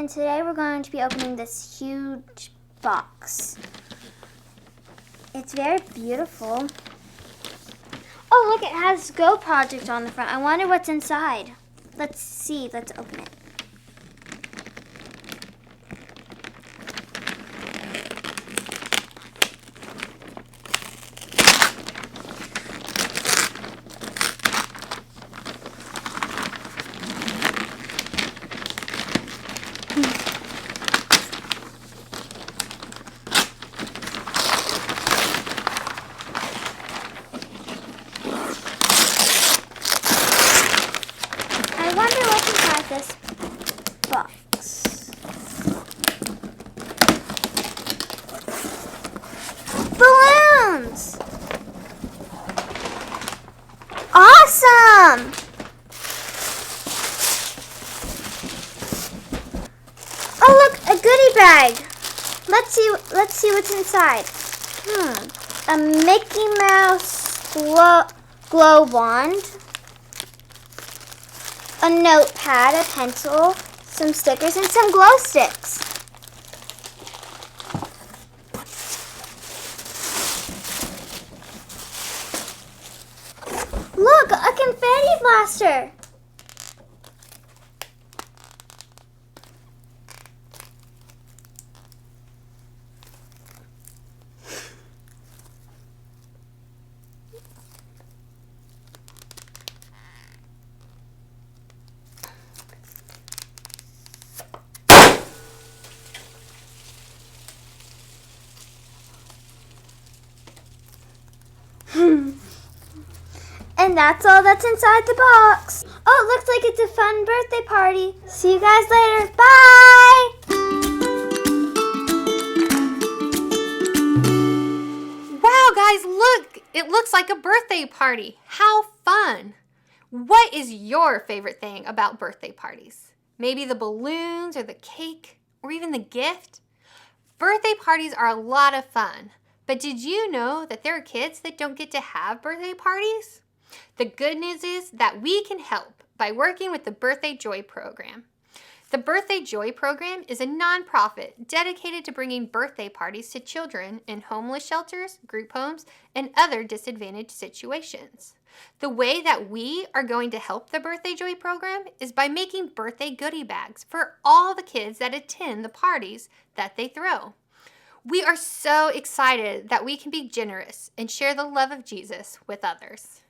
and today we're going to be opening this huge box. It's very beautiful. Oh, look, it has Go Project on the front. I wonder what's inside. Let's see. Let's open it. I wonder what's inside this box. Balloons! Awesome! Oh, look, a goodie bag. Let's see what's inside. A Mickey Mouse glow wand, a notepad, a pencil, some stickers, and some glow sticks. Look, a confetti blaster. And that's all that's inside the box. Oh, it looks like it's a fun birthday party. See you guys later. Bye! Wow, guys, look! It looks like a birthday party. How fun! What is your favorite thing about birthday parties? Maybe the balloons or the cake or even the gift? Birthday parties are a lot of fun, but did you know that there are kids that don't get to have birthday parties? The good news is that we can help by working with the Birthday Joy Program. The Birthday Joy Program is a nonprofit dedicated to bringing birthday parties to children in homeless shelters, group homes, and other disadvantaged situations. The way that we are going to help the Birthday Joy Program is by making birthday goodie bags for all the kids that attend the parties that they throw. We are so excited that we can be generous and share the love of Jesus with others.